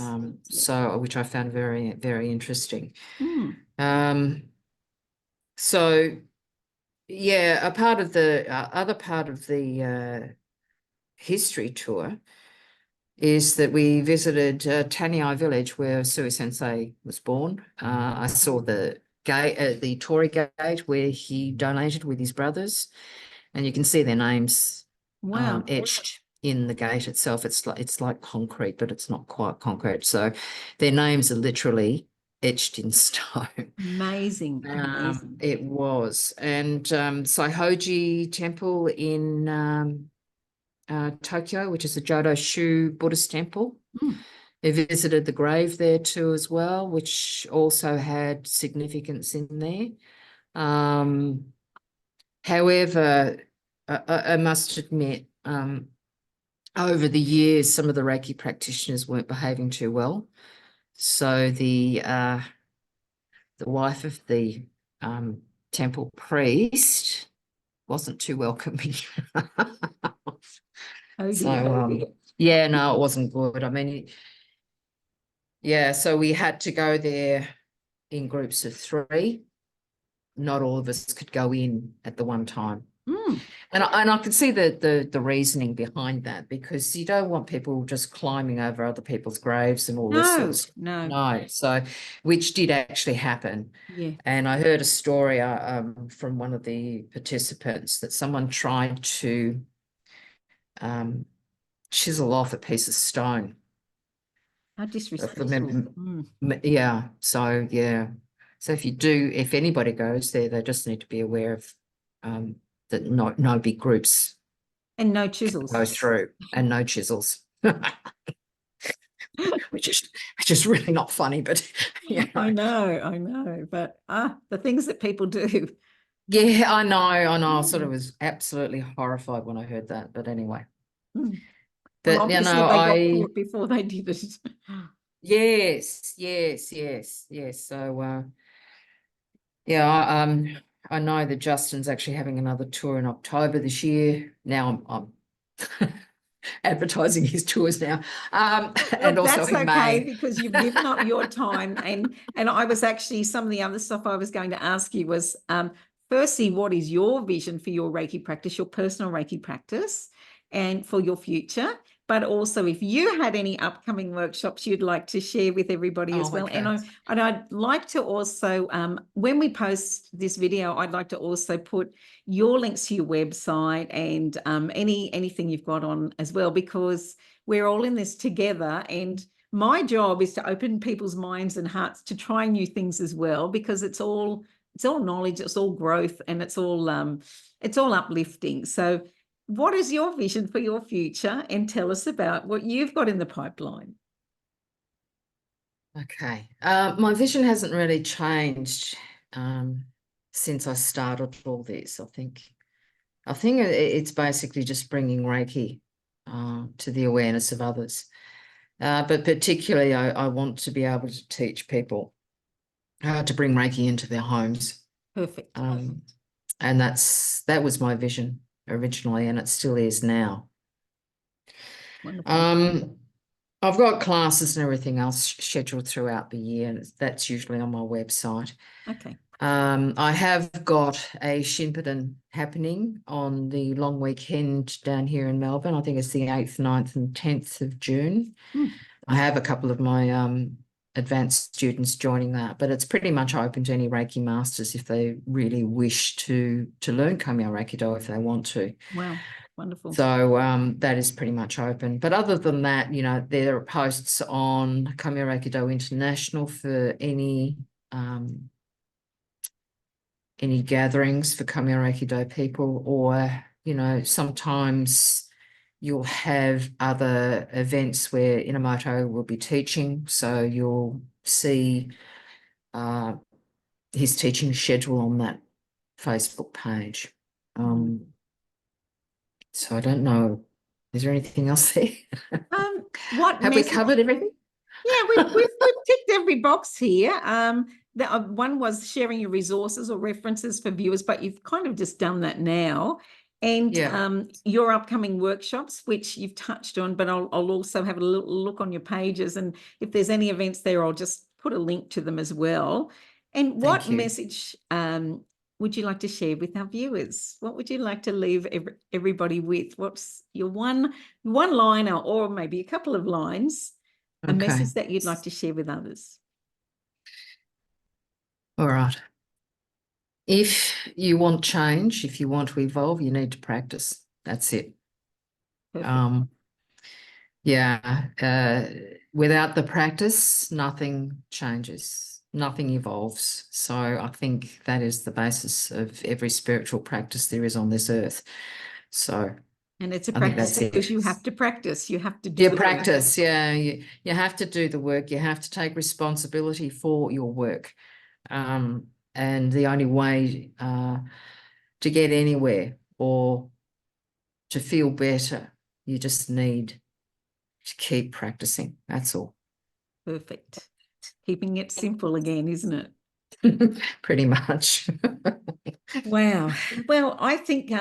So which I found very, very interesting. Mm. So yeah, a part of the other part of the history tour is that we visited Taniai village where Sui Sensei was born. I saw the gate, the Torii gate where he donated with his brothers, and you can see their names etched in the gate itself. It's like concrete, but it's not quite concrete. So their names are literally etched in stone. Amazing. It was. And Saihoji Temple in Tokyo, which is the Jodo Shu Buddhist temple. I visited the grave there too as well, which also had significance in there. However, I must admit, over the years, some of the Reiki practitioners weren't behaving too well. So the wife of the temple priest wasn't too welcoming. So yeah, no, it wasn't good. I mean, yeah, so we had to go there in groups of 3. Not all of us could go in at the one time. And I could see the reasoning behind that, because you don't want people just climbing over other people's graves and all this sort of stuff. No. So, which did actually happen. Yeah. And I heard a story from one of the participants that someone tried to chisel off a piece of stone. How disrespectful. Yeah. So yeah. So if anybody goes there, they just need to be aware of that no big groups and no chisels go through, and no chisels. which is really not funny, but you know. I know, but the things that people do. Yeah, I know. I sort of was absolutely horrified when I heard that, but anyway. Well, obviously they got caught before they did it. Yes. So yeah, I know that Justin's actually having another tour in October this year. Now I'm advertising his tours now. And also that's in okay, May. because you've given up your time. And I was actually, some of the other stuff I was going to ask you was, firstly, what is your vision for your Reiki practice, your personal Reiki practice, and for your future? But also, if you had any upcoming workshops you'd like to share with everybody as well. Okay. And I'd like to also, when we post this video, I'd like to also put your links to your website and anything you've got on as well, because we're all in this together. And my job is to open people's minds and hearts to try new things as well, because it's all knowledge, it's all growth, and it's all uplifting. So what is your vision for your future? And tell us about what you've got in the pipeline. Okay. My vision hasn't really changed since I started all this. I think it's basically just bringing Reiki to the awareness of others. But particularly, I want to be able to teach people to bring Reiki into their homes. Perfect. And that was my vision originally, and it still is now. Wonderful. I've got classes and everything else scheduled throughout the year, and that's usually on my website. Okay. I have got a Shinpuden happening on the long weekend down here in Melbourne. I think it's the 8th, 9th and 10th of June. I have a couple of my advanced students joining that, but it's pretty much open to any Reiki Masters if they really wish to learn Komyo ReikiDo, if they want to. Wow. Wonderful. So that is pretty much open. But other than that, there are posts on Komyo ReikiDo International for any gatherings for Komyo ReikiDo people, or, sometimes you'll have other events where Inamoto will be teaching. So you'll see his teaching schedule on that Facebook page. So I don't know. Is there anything else there? What Have we message? covered everything? Yeah, we've ticked every box here. One was sharing your resources or references for viewers, but you've kind of just done that now. And your upcoming workshops, which you've touched on, but I'll also have a little look on your pages. And if there's any events there, I'll just put a link to them as well. And what message would you like to share with our viewers? What would you like to leave everybody with? What's your one liner, or maybe a couple of lines, a message that you'd like to share with others? All right. If you want change, if you want to evolve, you need to practice. That's it. Perfect. Without the practice, nothing changes, nothing evolves. So I think that is the basis of every spiritual practice there is on this earth. So, and it's a practice because you have to practice. You have to do the practice. You have to do the work. You have to take responsibility for your work. And the only way to get anywhere or to feel better, you just need to keep practicing. That's all. Perfect. Keeping it simple again, isn't it? Pretty much. Wow. Well, I think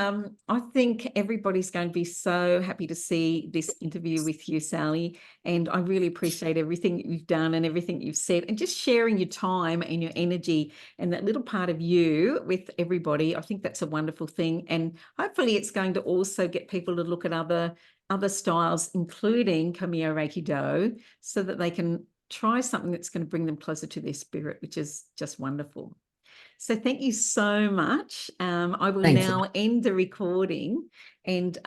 everybody's going to be so happy to see this interview with you, Sally. And I really appreciate everything that you've done and everything you've said, and just sharing your time and your energy and that little part of you with everybody. I think that's a wonderful thing. And hopefully it's going to also get people to look at other styles, including Komyo ReikiDo, so that they can try something that's going to bring them closer to their spirit, which is just wonderful. So thank you so much. I will now end the recording, and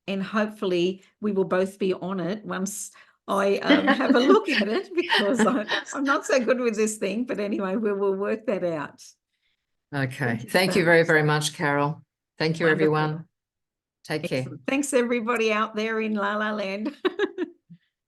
hopefully we will both be on it once I have a look at it, because I'm not so good with this thing. But anyway, we will work that out. Okay. Thank you very, very much, Carol. Thank you, everyone. Take care. Thanks, everybody out there in La La Land.